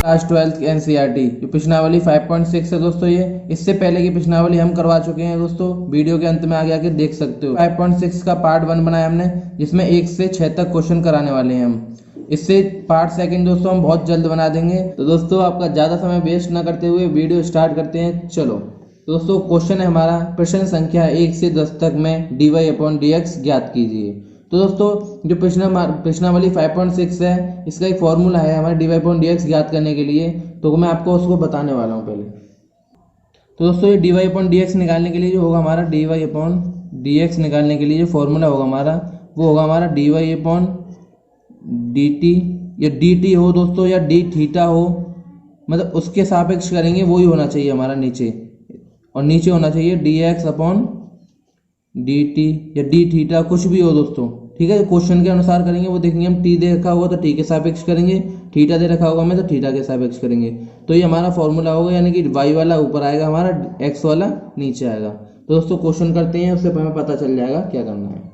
Class 12 की NCERT जो प्रश्नावली 5.6 है दोस्तों, ये इससे पहले की प्रश्नावली हम करवा चुके हैं दोस्तों। वीडियो के अंत में आगे आके देख सकते हो। 5.6 का पार्ट 1 बनाया हमने, जिसमें 1 से 6 तक क्वेश्चन कराने वाले हैं हम। इससे पार्ट सेकंड दोस्तों हम बहुत जल्द बना देंगे। तो दोस्तों आपका ज़्यादा समय वेस्ट न करते हुए वीडियो स्टार्ट करते हैं। चलो दोस्तों, क्वेश्चन है हमारा, प्रश्न संख्या 1 से 10 तक में dy/dx ज्ञात कीजिए। तो दोस्तों जो प्रश्नावली 5.6 है, इसका एक फॉर्मूला है हमारे dy/dx ज्ञात करने के लिए, तो मैं आपको उसको बताने वाला हूँ पहले। तो दोस्तों ये dy/dx निकालने के लिए जो होगा हमारा, dy/dx निकालने के लिए जो फॉर्मूला होगा हमारा, वो होगा हमारा dy/dt, या dt हो दोस्तों या d थीटा हो, मतलब उसके सापेक्ष करेंगे, वही होना चाहिए हमारा नीचे, और नीचे होना चाहिए dx/dt या d थीटा, कुछ भी हो दोस्तों, ठीक है। क्वेश्चन के अनुसार करेंगे, वो देखेंगे हम t दे रखा होगा तो t के सापेक्ष करेंगे, थीटा दे रखा होगा हमें तो थीटा के सापेक्ष करेंगे। तो ये हमारा फॉर्मूला होगा, यानी कि y वाला ऊपर आएगा हमारा, x वाला नीचे आएगा। तो दोस्तों क्वेश्चन करते हैं, उससे हमें पता चल जाएगा क्या करना है।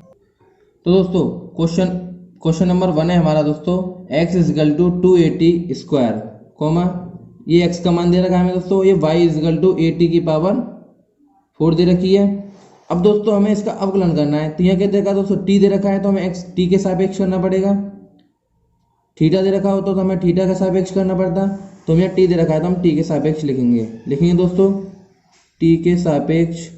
तो दोस्तों क्वेश्चन नंबर 1 है हमारा दोस्तों, x = 280 स्क्वायर, कोमा ये x का मान दे रखा है हमें दोस्तों, ये y = 80⁴ दे रखी है। अब दोस्तों हमें इसका अवकलन करना है, तो यहाँ क्या दे रखा है दोस्तों, t दे रखा है तो हमें x t के सापेक्ष करना पड़ेगा, थीटा दे रखा होता तो हमें थीटा का सापेक्ष करना पड़ता। तो यहाँ t दे रखा है तो हम t के सापेक्ष लिखेंगे दोस्तों, t के सापेक्ष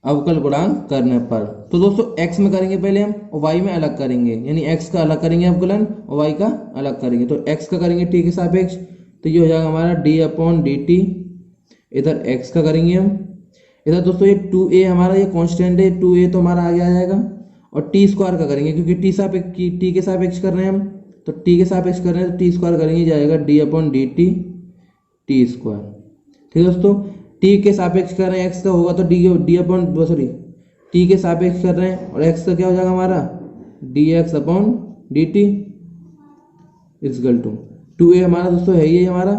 अवकल गुणांक करने पर। तो दोस्तों x में करेंगे पहले हम, और y में अलग करेंगे, यानी x का अलग करेंगे अवकलन और y का अलग करेंगे। तो x का करेंगे t के सापेक्ष, तो ये हो जाएगा हमारा d/dt, इधर x का करेंगे हम, इधर दोस्तों ये 2a हमारा ये कांस्टेंट है, 2a तो हमारा आगे आ जाएगा, और t स्क्वायर का करेंगे क्योंकि t के सापेक्ष कर रहे हैं हम, तो t के सापेक्ष कर रहे हैं तो t स्क्वायर करेंगे, जाएगा d/dt t स्क्वायर। ठीक है दोस्तों, t के सापेक्ष कर रहे हैं, x का होगा तो t के सापेक्ष कर रहे हैं, और x का क्या हो जाएगा हमारा, dx/dt = 2a हमारा दोस्तों है ये हमारा।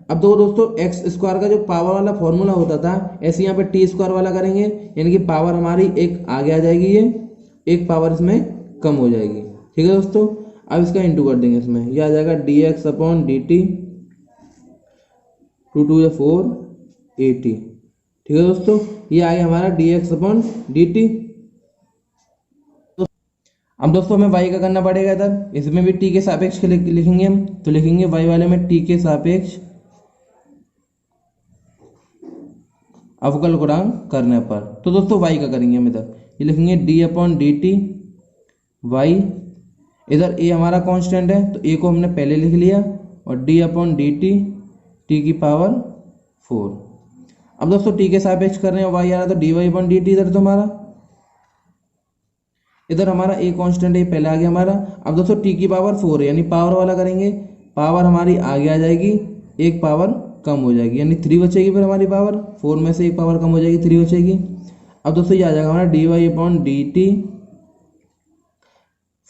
अब दो दोस्तों एक्स स्क्वायर का जो पावर वाला फॉर्मूला होता था, ऐसे यहाँ पे टी स्क्वायर वाला करेंगे, यानी कि पावर हमारी एक आगे आ जाएगी, ये एक पावर इसमें कम हो जाएगी। ठीक है दोस्तों, अब इसका इंटू कर देंगे इसमें, ये आ जाएगा dx/dt 2 2 4 80। ठीक है दोस्तों, ये आ गया हमारा dx/dt। अब दोस्तों हमें y का करना पड़ेगा, इधर इसमें भी t के सापेक्ष लिखेंगे हम, तो लिखेंगे y वाले में t के सापेक्ष अवकल गुणांक करने पर। तो दोस्तों y का करेंगे हम, इधर ये लिखेंगे d/dt y, इधर a हमारा कांस्टेंट है तो a को हमने पहले लिख लिया, और d/dt t⁴। अब दोस्तों t के सापेक्ष कर रहे हैं, y आ रहा तो dy/dt, इधर तो हमारा इधर हमारा a कांस्टेंट है, पहले आ गया हमारा। अब दोस्तों t⁴ है, यानी पावर वाला करेंगे, पावर हमारी आगे आ जाएगी, एक पावर कम हो जाएगी, यानी 3 बचेगी, फिर हमारी पावर 4 में से एक पावर कम हो जाएगी, 3 बचेगी। अब दोस्तों ये आ जाएगा हमारा dy/dt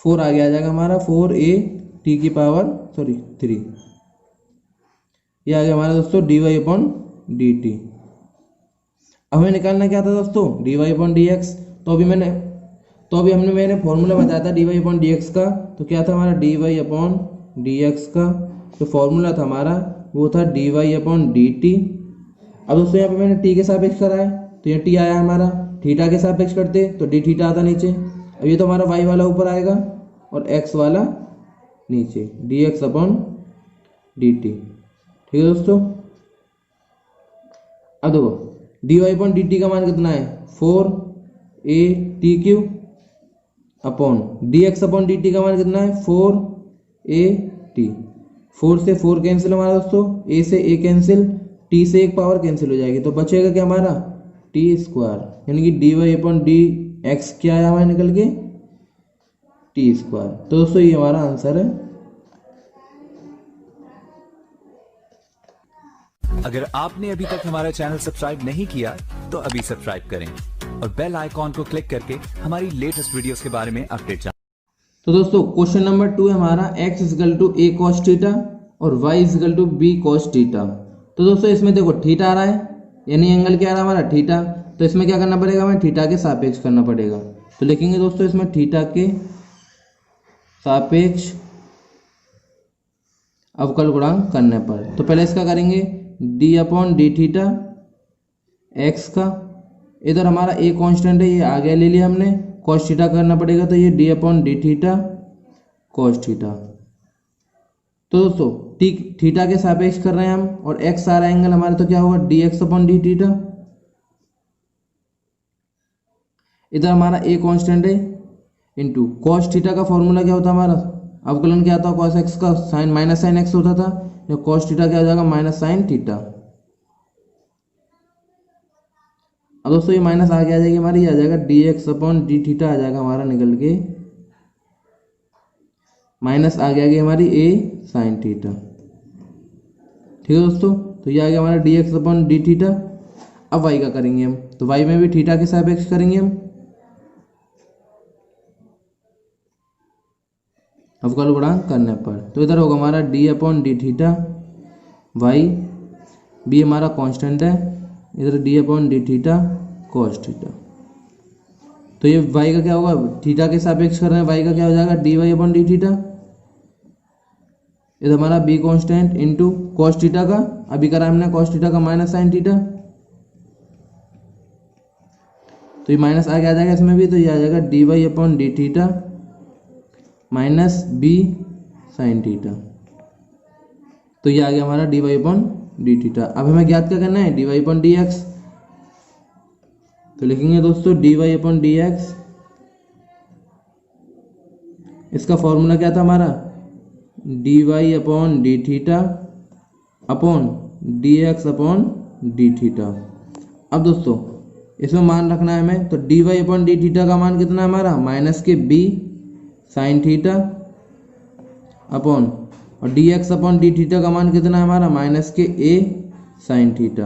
4 आगे आ जाएगा हमारा, 4a3, ये आ गया हमारा दोस्तों dy/dt। अब हमें निकालना क्या था दोस्तों, dy/dx। तो अभी मैंने फॉर्मूला बताया था dy/dx का, तो क्या था हमारा dy/dx का जो फॉर्मूला था हमारा, वो था dy/dt। अब दोस्तों यहाँ पे मैंने t के सापेक्ष करा है, तो ये t आया हमारा, थीटा के सापेक्ष करते तो d थीटा आता नीचे। अब ये तो हमारा y वाला ऊपर आएगा और x वाला नीचे, dx/dt। ठीक है दोस्तों, अब देखो dy/dt का मान कितना है, 4a/t³ अपॉन dx/dt का मान कितना है, 4a/t। 4 से 4 कैंसिल हमारा दोस्तों, a से a कैंसिल, t से एक पावर कैंसिल हो जाएगी, तो बचेगा क्या हमारा t², यानी कि dy/dx क्या आया हमारा निकल के, t²। तो दोस्तों ये हमारा आंसर है। अगर आपने अभी तक हमारा चैनल सब्सक्राइब नहीं किया तो अभी सब्सक्राइब करें और बेल आइकॉन को क्लिक करके हमारी लेटेस्ट वीडियोस के बारे में अपडेट जानें। तो दोस्तों क्वेश्चन नंबर 2 है हमारा, x = a cos थीटा और y = b cos थीटा। तो दोस्तों इसमें देखो थीटा आ रहा है, यानी एंगल क्या आ रहा है हमारा, थीटा। तो इसमें क्या करना पड़ेगा, हमें थीटा के सापेक्ष करना पड़ेगा। तो लिखेंगे दोस्तों इसमें थीटा के सापेक्ष अवकल गुणांक करने पर। तो पहले इसका करेंगे D upon D theta x का, इधर हमारा ए कांस्टेंट है, ये आगे ले लिया हमने, कॉस थीटा करना पड़ेगा, तो ये D upon D theta cos theta. तो दोस्तों थीटा के सापेक्ष कर रहे हैं हम, और एक्स आ रहा है एंगल हमारे, तो क्या होगा D x upon D theta. इधर हमारा ए कांस्टेंट है, इंटू कॉस थीटा का फॉर्मूला क्या होता है हमारा, अवकलन क्या आता है कॉस एक्स का, साइन माइनस साइन एक्स होता था, या कॉस थीटा क्या हो जाएगा माइनस साइन थीटा। अब दोस्तों ये माइनस आगे आ जाएगी हमारी, आ जाएगा d x upon D theta आ जाएगा हमारा निकल के, माइनस आगे आ गई हमारी ए साइन थीटा। ठीक है दोस्तों, तो ये आ गया हमारा d x upon D theta. अब वाई का करेंगे हम, तो वाई में भी थीटा के सापेक्ष करेंगे हम, अवकल गुणांक करने पर। तो इधर होगा हमारा D upon D theta Y, B हमारा कांस्टेंट है, इधर D upon D theta cos theta. तो ये वाई का क्या होगा, थीटा के सापेक्ष कर रहे हैं, वाई का क्या हो जाएगा D Y upon D theta, इधर हमारा B constant into cos theta का, अभी करा हमने कॉस थीटा का माइनस साइन थीटा, तो ये माइनस आगे आ जाएगा इसमें भी, तो ये आ जाएगा D Y upon D theta minus B sine theta. तो ये आ गया हमारा D Y upon D theta. अब हमें ज्ञात क्या करना है, D Y upon D x. तो लिखेंगे दोस्तों D Y upon D x, इसका फॉर्मूला क्या था हमारा, D Y upon D theta upon D x upon D theta. अब दोस्तों इसमें मान रखना है हमें, तो D Y upon D theta का मान कितना है हमारा, माइनस के बी साइन थीटा अपॉन, और d x upon D theta का मान कितना है हमारा, माइनस के ए साइन थीटा।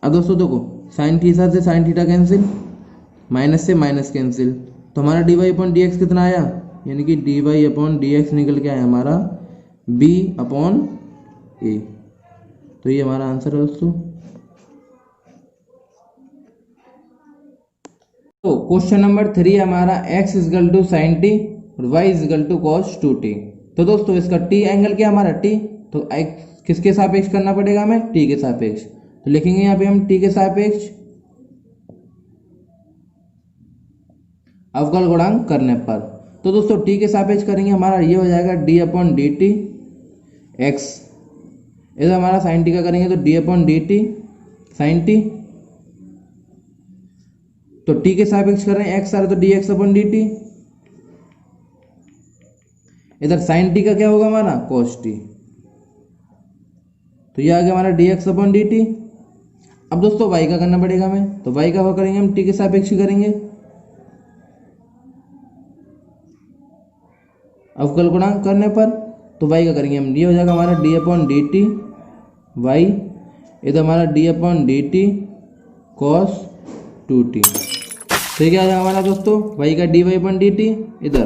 अब दोस्तों देखो साइन थीटा से साइन थीटा कैंसिल, माइनस से माइनस कैंसिल, तो हमारा D Y upon D X कितना आया, यानी कि D Y upon D X निकल के आया हमारा बी अपॉन ए। तो ये हमारा आंसर है दोस्तों। तो क्वेश्चन नंबर 3 हमारा x equal to sine T और y equal to cos 2t। तो दोस्तों इसका t एंगल क्या हमारा t, तो x किसके सापेक्ष करना पड़ेगा हमें, t के सापेक्ष। तो लिखेंगे यहाँ पे हम t के सापेक्ष अवकल गुणांक करने पर। तो दोस्तों t के सापेक्ष करेंगे, हमारा ये हो जाएगा d upon D T X, इधर हमारा साइन टी का करेंगे तो d upon D T sine T, तो t के सापेक्ष कर रहे हैं x आ रहा है तो D x upon D T, इधर साइन t का क्या होगा हमारा cos t, तो ये आ गया हमारा d x upon D t. अब दोस्तों y का करना पड़ेगा हमें, तो y का वो करेंगे हम t के सापेक्ष करेंगे अवकल गुणांक करने पर। तो y का करेंगे हम, ये हो जाएगा हमारा d upon D T Y, इधर हमारा d upon D T cos 2t। तो ये क्या आ जाएगा हमारा दोस्तों, y का D Y upon D T, इधर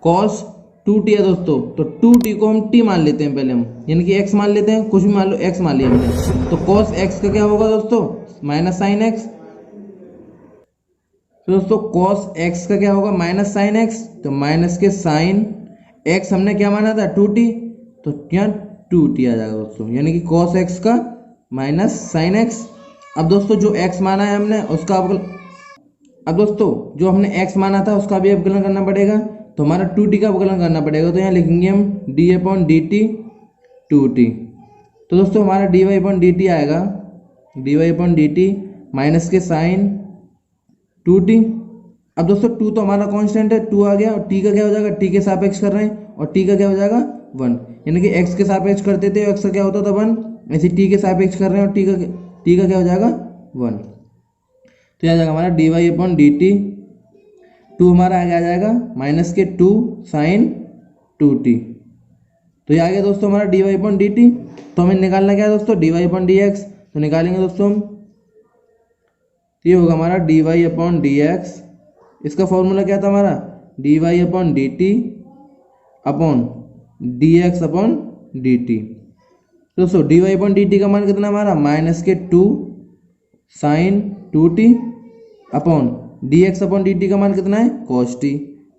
कॉस 2t है दोस्तों, तो 2t को हम t मान लेते हैं पहले हम, यानी कि x मान लेते हैं, कुछ भी मान लो x मान लिया हमने। तो cos x का क्या होगा दोस्तों, माइनस साइन x। तो दोस्तों cos x का क्या होगा, माइनस साइन x, तो माइनस के साइन x हमने क्या माना था 2t, तो क्या 2t आ जाएगा दोस्तों, यानी कि cos x का माइनस साइन x। अब दोस्तों जो x माना है हमने उसका अब दोस्तों जो हमने x माना था उसका भी अवकलन करना पड़ेगा, तो हमारा 2t का अवकलन करना पड़ेगा। तो यहाँ लिखेंगे हम d upon D T 2t। तो दोस्तों हमारा dy अपॉन डी टी आएगा, dy upon D T minus के साइन 2t। अब दोस्तों 2 तो हमारा कांस्टेंट है, 2 आ गया, और t का क्या हो जाएगा, t के सापेक्ष कर रहे हैं, और t का क्या हो जाएगा 1, यानी कि x के सापेक्ष करते थे x का क्या होता था 1, ऐसे t के सापेक्ष कर रहे हैं और t का क्या हो जाएगा 1। तो आ जाएगा हमारा D Y upon D T, 2 हमारा आगे आ जाएगा माइनस के 2 साइन 2t। तो ये आ गया दोस्तों हमारा D Y upon D t. तो हमें निकालना क्या है दोस्तों, D Y upon D x. तो निकालेंगे दोस्तों हम, ये होगा हमारा D Y upon D x, इसका फॉर्मूला क्या था हमारा, D Y upon D t upon D x upon D t. दोस्तों D Y upon D t का मान कितना हमारा, माइनस के 2 sine 2t upon D x upon D t का मान कितना है cos t,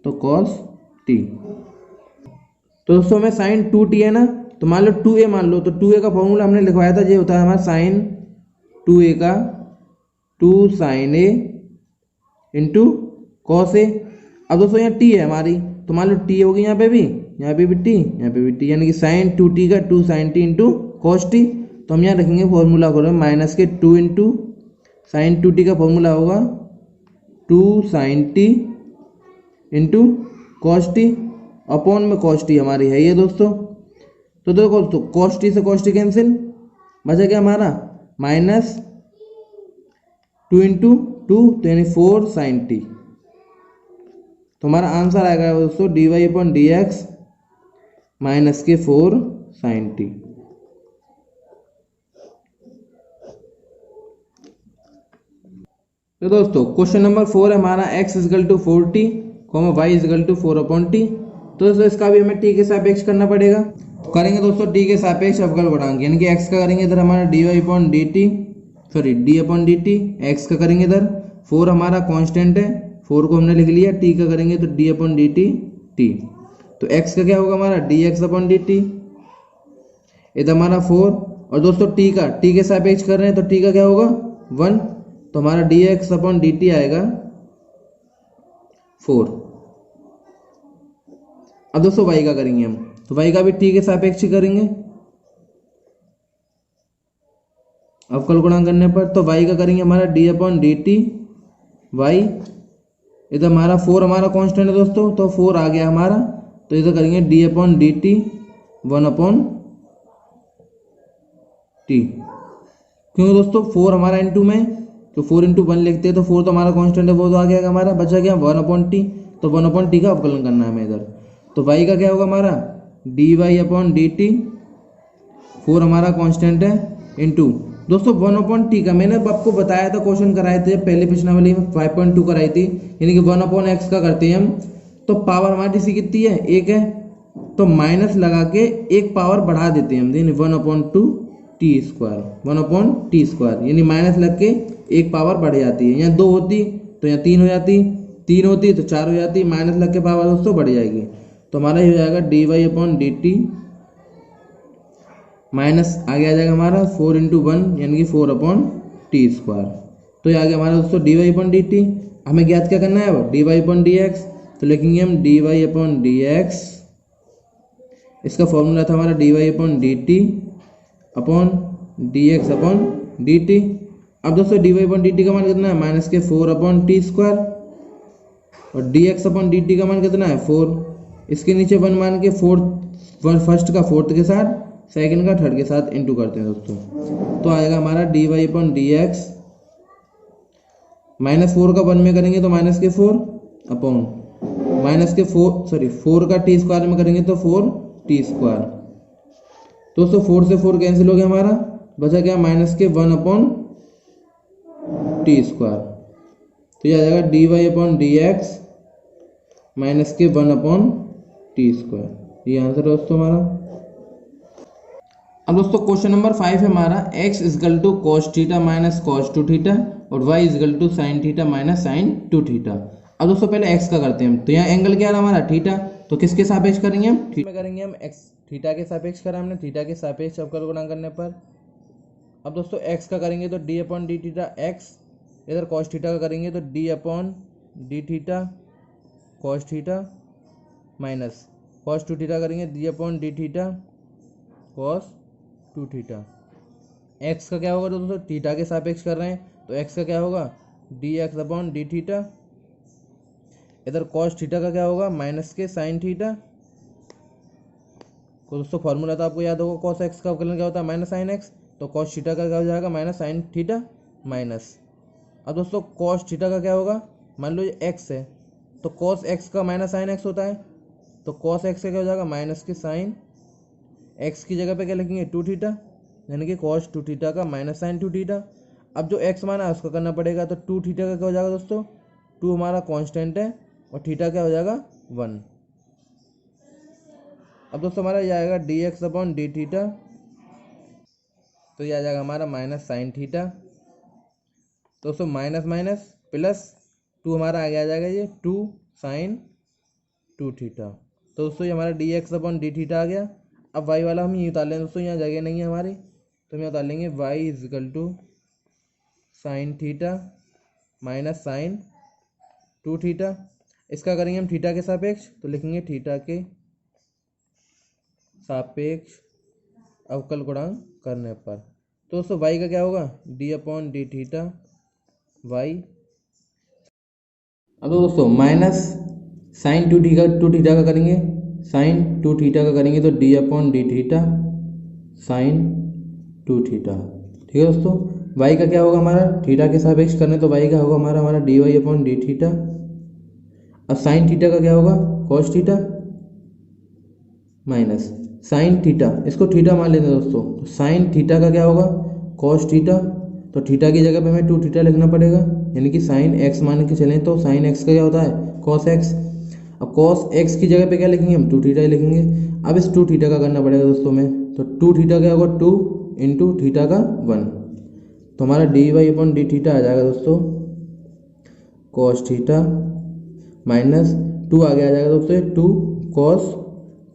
तो cos t। तो दोस्तों हमें साइन 2t है ना, तो मान लो 2a मान लो, तो 2a का फॉर्मूला हमने लिखवाया था, ये होता है हमारा साइन 2a का 2 sign a into cos A. अब दोस्तों यहाँ t है हमारी, तो मान लो t होगी यहाँ पे भी t, यहाँ पे भी t, यानी कि साइन 2t का 2 sine t into cos T. तो हम यहाँ रखेंगे फॉर्मूला को माइनस के 2 इंटू साइन 2t का फॉर्मूला होगा 2 sine t into cos T, upon में कॉस टी हमारी है ये दोस्तों। तो देखो तो कॉस टी से कॉस टी कैंसिल, बचा क्या हमारा माइनस 2 इंटू 2, तो यानी 4 साइन टी। तो हमारा आंसर आएगा दोस्तों D Y upon D x minus के 4 साइन टी। तो दोस्तों क्वेश्चन नंबर 4 है हमारा x is equal to 4t, y is equal to 4 upon T. तो दोस्तों इसका भी हमें t के सापेक्ष करना पड़ेगा। तो करेंगे दोस्तों t के सापेक्ष अवकल गुणांक, यानी कि x का करेंगे इधर हमारा dy upon dt, sorry d upon dt, x का करेंगे इधर 4 हमारा कांस्टेंट है, 4 को हमने लिख लिया, t का करेंगे तो d अपॉन dt t। तो x का क्या होगा हमारा dx अपॉन dt, इधर हमारा 4, और दोस्तों t के सापेक्ष कर रहे हैं, तो t का क्या होगा 1, तो हमारा dx अपॉन dt आएगा 4। अब दोस्तों y का करेंगे हम, तो y का भी t के सापेक्ष ही करेंगे अवकल गुणांक करने पर। तो y का करेंगे हमारा d अपॉन dt y, इधर हमारा 4 हमारा कांस्टेंट है दोस्तों, तो 4 आ गया हमारा, तो इधर करेंगे d upon dt 1 upon t, क्योंकि दोस्तों 4 हमारा इंटू में, तो 4 इंटू 1 लिखते हैं, तो 4 तो हमारा कांस्टेंट है, वो तो आ गया हमारा, बचा गया 1 अपॉन टी, तो 1 अपॉन टी का अवकलन करना है हमें इधर। तो y का क्या होगा हमारा dy अपॉन dt, 4 हमारा कांस्टेंट है, इंटू दोस्तों 1 अपॉन टी का मैंने आपको बताया था, क्वेश्चन कराए थे पहले पिछले वाली में 5.2 कराई थी, यानी कि 1 अपॉन एक्स का करते हैं हम, तो पावर हमारी सी कितनी है 1 है, तो माइनस लगा के एक पावर बढ़ा देते हैं हम, यानी 1 upon 2 T square, 1 upon t square, यानी माइनस लग के एक पावर बढ़ जाती है, यहाँ 2 होती तो यहाँ 3 हो जाती, 3 होती तो 4 हो जाती, माइनस लग के पावर दोस्तों बढ़ जाएगी। तो हमारा ये हो जाएगा D Y upon D T, minus आगे आ जाएगा हमारा 4 इंटू 1, यानी कि 4 अपॉन टी स्क्वायर। तो ये आ गया हमारा दोस्तों D Y upon D t. हमें ज्ञात क्या करना है अब d Y upon D x, तो लिखेंगे हम d Y upon D x, इसका फॉर्मूला था हमारा D Y upon D t upon D x upon D t. अब दोस्तों D Y upon D t का मान कितना है माइनस के 4 अपॉन टी स्क्वायर, और d x upon D t का मान कितना है 4, इसके नीचे 1 मान के फर्स्ट का फोर्थ के साथ, सेकंड का थर्ड के साथ इंटू करते हैं दोस्तों। तो आएगा हमारा D Y upon D x, minus 4 का 1 में करेंगे तो माइनस के 4 अपॉन माइनस के 4 का टी स्क्वायर में करेंगे तो 4 टी स्क्वायर। दोस्तों 4 से 4 कैंसिल हो गया हमारा, बचा क्या माइनस के 1 अपॉन टी स्क्वायर। तो यह आ जाएगा D Y upon D x minus के 1 अपॉन टी स्क्वायर, ये आंसर है दोस्तों हमारा। अब दोस्तों क्वेश्चन नंबर 5 है हमारा x is equal to cos theta minus cos 2 theta और y is equal to sine theta minus sine 2 theta. अब दोस्तों पहले x का करते हैं हम, तो यहाँ एंगल क्या है हमारा थीटा, तो किसके सापेक्ष करेंगे हम, थीटा में करेंगे हम, x थीटा के सापेक्ष करा हमने, थीटा के सापेक्ष अवकल गुणा करने पर। अब दोस्तों x का करेंगे तो d upon D theta x, इधर कॉस थीटा का करेंगे तो d upon D theta cos theta minus cos 2 theta करेंगे d upon D theta cos 2 theta. x का क्या होगा दोस्तों थीटा के सापेक्ष कर रहे हैं, तो x का क्या होगा D x upon D theta, इधर कॉस थीटा का क्या होगा माइनस के साइन थीटा। तो दोस्तों फॉर्मूला तो आपको याद होगा, कॉस एक्स का अवकलन क्या होता है माइनस साइन एक्स, तो कॉस थीटा का क्या हो जाएगा माइनस साइन थीटा माइनस। अब दोस्तों कॉस थीटा का क्या होगा, मान लो ये एक्स है, तो कॉस एक्स का माइनस साइन एक्स होता है, तो कॉस एक्स का क्या हो जाएगा माइनस के साइन एक्स की जगह पे क्या लिखेंगे 2 थीटा, यानी कि कॉस 2 थीटा का माइनस साइन 2 थीटा। अब जो एक्स माना है उसका करना पड़ेगा, तो 2 थीटा का क्या हो जाएगा दोस्तों, 2 हमारा कांस्टेंट है और थीटा क्या हो जाएगा 1। अब दोस्तों हमारा ये आएगा D x upon D theta, तो ये आ जाएगा हमारा माइनस साइन थीटा। दोस्तों माइनस माइनस प्लस 2 हमारा आगे आ जाएगा ये 2 साइन 2 थीटा, तो दोस्तों ये हमारा d x upon D theta आ गया। अब वाई वाला हम ये उतार लें दोस्तों, यहाँ जगह नहीं है हमारी, तो हम यहाँ उतार लेंगे y is equal to sine theta minus sine 2 theta. इसका करेंगे हम थीटा के सापेक्ष, तो लिखेंगे थीटा के सापेक्ष अवकल गुणांक करने पर। तो दोस्तों वाई का क्या होगा, d upon D theta y. अब तो दोस्तों माइनस साइन 2 थीटा का करेंगे, साइन 2 थीटा का करेंगे तो D upon D theta sine 2 theta. ठीक है दोस्तों, वाई का क्या होगा हमारा, थीटा के सापेक्ष करने तो वाई का होगा हमारा D Y upon D theta. अब साइन थीटा का क्या होगा, cos theta minus sine theta, इसको थीटा मान लेते हैं दोस्तों, तो साइन थीटा का क्या होगा, कॉस थीटा। तो थीटा की जगह पे हमें 2 थीटा लिखना पड़ेगा, यानी कि साइन एक्स मान के चलें तो साइन एक्स का क्या होता है, कॉस एक्स। अब कॉस एक्स की जगह पे क्या लिखेंगे हम, 2 थीटा ही लिखेंगे। अब इस 2 थीटा का करना पड़ेगा दोस्तों में, तो 2 थीटा क्या होगा, 2 इंटू थीटा का 1, तो हमारा D Y upon D theta आ जाएगा दोस्तों कॉस थीटा माइनस 2 आगे आ जाएगा दोस्तों 2 कॉस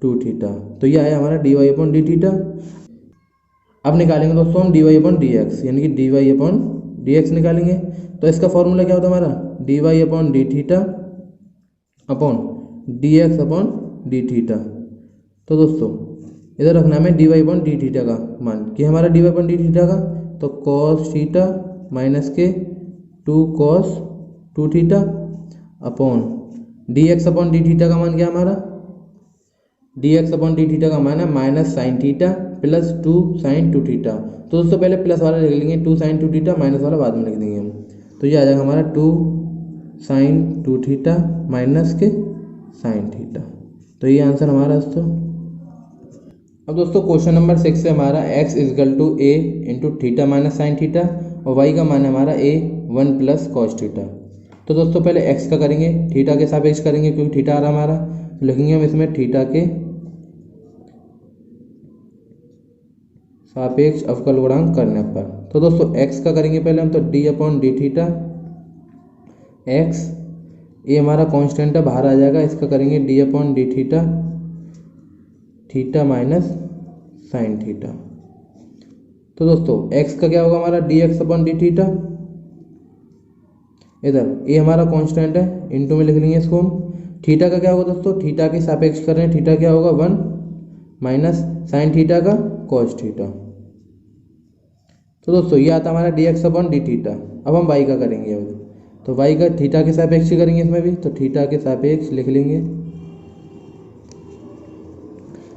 2 थीटा। तो ये आया हमारा D Y upon D theta. अब निकालेंगे दोस्तों हम d Y upon D x, यानी कि D Y upon D x निकालेंगे। तो इसका फॉर्मूला क्या होता है हमारा, D Y upon D theta upon D x upon D theta. तो दोस्तों इधर रखना है D Y upon D theta का मान, कि हमारा D Y upon D theta का, तो कॉस थीटा माइनस के 2 cos 2 theta upon D x upon D theta का मान क्या हमारा, d x upon D theta का मान है minus sine theta plus 2 sine 2 theta. तो दोस्तों पहले प्लस वाला लिख लेंगे 2 साइन 2 थीटा, माइनस वाला बाद में लिख देंगे हम। तो ये आ जाएगा हमारा 2 साइन 2 थीटा माइनस के साइन थीटा। तो ये आंसर हमारा दोस्तों। अब दोस्तों क्वेश्चन नंबर 6 से हमारा x is equal to a into theta minus sine theta और y का मान है हमारा a 1 प्लस कॉस थीटा। तो दोस्तों पहले x का करेंगे, थीटा के सापेक्ष करेंगे क्योंकि थीटा आ रहा हमारा, तो लिखेंगे हम इसमें थीटा के सापेक्ष अवकल गुणांक करने पर। तो दोस्तों x का करेंगे पहले हम, तो d upon D theta x, ये हमारा कांस्टेंट है बाहर आ जाएगा, इसका करेंगे d upon D theta theta minus sine theta. तो दोस्तों x का क्या होगा हमारा d x upon D theta, इधर ये हमारा कांस्टेंट है, इनटू में लिख लेंगे इसको हम। थीटा का क्या होगा दोस्तों, थीटा के सापेक्ष कर रहे हैं, थीटा क्या होगा 1 माइनस साइन थीटा का कॉस थीटा। तो दोस्तों ये आता हमारा d x upon D theta. अब हम y का करेंगे, अब तो y का थीटा के सापेक्ष करेंगे इसमें भी, तो थीटा के सापेक्ष लिख लेंगे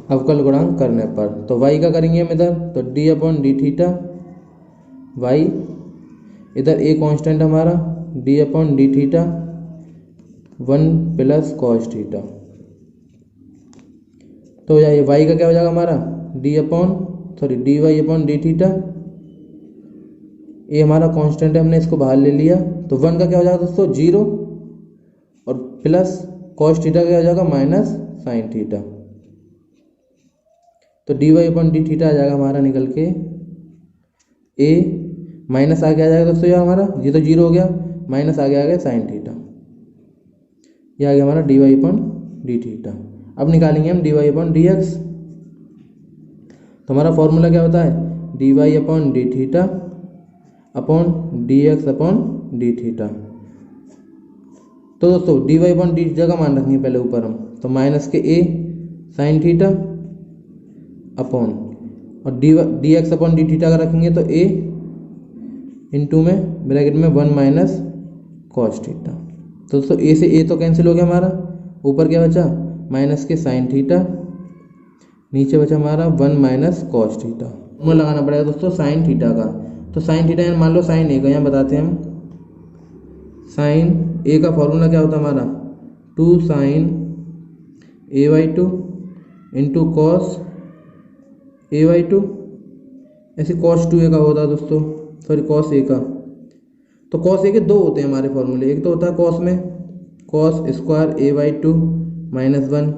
अवकल गुणांक करने पर। तो y का करेंगे हम इधर, तो d upon D theta y, इधर a कांस्टेंट हमारा d upon D theta 1 plus cos theta. तो ये y का क्या हो जाएगा हमारा D Y upon D theta, ये हमारा कांस्टेंट है, हमने इसको बाहर ले लिया, तो 1 का क्या हो जाएगा दोस्तों 0 और प्लस कॉस थीटा क्या हो जाएगा माइनस साइन थीटा। तो D Y upon D theta आ जाएगा हमारा निकल के a माइनस आगे आ जाएगा दोस्तों, ये हमारा ये तो 0 हो गया, माइनस आगे आ गया साइन थीटा, ये आ गया हमारा D Y upon D theta. अब निकालेंगे हम d Y upon D x, तो हमारा फॉर्मूला क्या होता है D Y upon D theta upon D x upon D theta. तो दोस्तों D Y upon D theta का मान रखेंगे पहले ऊपर हम, तो माइनस के a साइन थीटा अपॉन और d x upon D theta का रखेंगे तो a इंटू में ब्रैकेट में 1 माइनस कॉस थीटा। तो दोस्तों a से a तो कैंसिल हो गया हमारा, ऊपर क्या बचा माइनस के साइन थीटा, नीचे बचा हमारा 1 माइनस कॉस थीटा। हमें लगाना पड़ेगा दोस्तों साइन थीटा का, तो साइन थीटा यहाँ मान लो साइन ए का, यहाँ बताते हैं हम। साइन ए का फॉर्मूला क्या होता है हमारा 2 sign a/2 into cos a/2, ऐसे कॉस 2a का होता है दोस्तों, सॉरी कॉस a का। तो कॉस a के 2 होते हैं हमारे फॉर्मूले, एक तो होता है कॉस में कॉस स्क्वायर a/2 माइनस 1,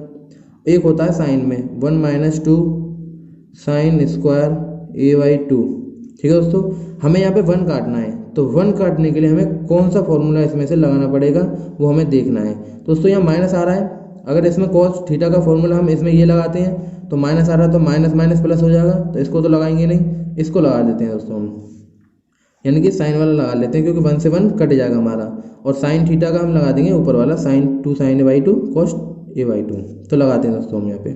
एक होता है साइन में 1 माइनस 2 साइन स्क्वायर a/2। ठीक है दोस्तों, हमें यहाँ पे 1 काटना है, तो 1 काटने के लिए हमें कौन सा फॉर्मूला इसमें से लगाना पड़ेगा वो हमें देखना है। दोस्तों यहाँ माइनस आ रहा है, अगर इसमें कॉस थीटा का फॉर्मूला हम इसमें ये लगाते हैं तो माइनस आ रहा है तो माइनस माइनस प्लस हो जाएगा, तो इसको तो लगाएंगे नहीं, इसको लगा देते हैं दोस्तों हम, यानी कि साइन वाला लगा लेते हैं क्योंकि 1 से 1 कट जाएगा हमारा। और साइन थीटा का हम लगा देंगे ऊपर वाला sign 2 sin a/2 cos a/2, तो लगाते हैं दोस्तों हम यहाँ पे,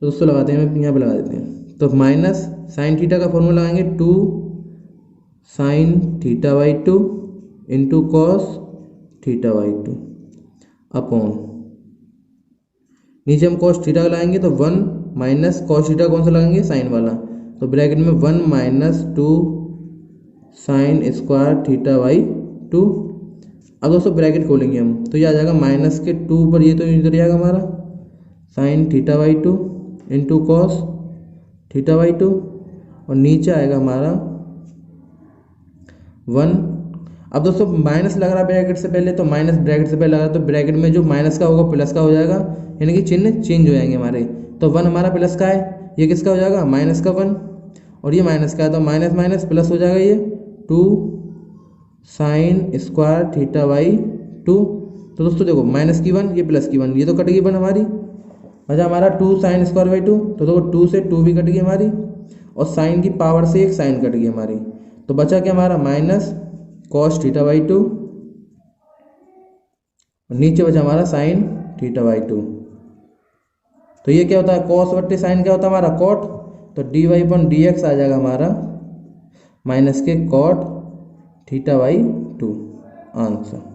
तो दोस्तों लगाते हैं, हम यहाँ पे लगा देते हैं। तो माइनस साइन थीटा का फॉर्मूला लगाएंगे 2 sin θ/2 इंटू कॉस θ/2 अपॉन, नीचे हम कॉस थीटा लगाएंगे तो 1 माइनस कॉस थीटा कौन सा लगाएंगे, साइन वाला, तो ब्रैकेट में 1 माइनस 2 sin स्क्वायर θ/2। अब दोस्तों ब्रैकेट खोलेंगे हम तो ये आ जाएगा माइनस के 2 पर, ये तो इधर जाएगा हमारा sin θ/2 इंटू कॉस θ/2 और नीचे आएगा हमारा 1। अब दोस्तों माइनस लग रहा है ब्रैकेट से पहले, तो माइनस ब्रैकेट से पहले लगा तो ब्रैकेट में जो माइनस का होगा प्लस का हो जाएगा, यानी कि चिन्ह चेंज हो जाएंगे हमारे। तो 1 हमारा प्लस का है, ये किसका हो जाएगा, माइनस का 1, और ये माइनस का है तो माइनस माइनस प्लस हो जाएगा, ये 2 sin स्क्वायर θ/2। तो दोस्तों देखो माइनस की 1 ये प्लस की 1, ये तो कट गई 1 हमारी, बचा हमारा 2 sin स्क्वायर 2, तो देखो 2 से 2 भी कट गई हमारी, और साइन की पावर से एक साइन कट गई हमारी, तो बचा क्या हमारा माइनस कॉस θ/2, और नीचे बचा हमारा साइन θ/2। तो ये क्या होता है, कॉस बट्टे साइन क्या होता है हमारा कॉट, तो dy/dx आ जाएगा हमारा माइनस के कॉट θ/2 आंसर।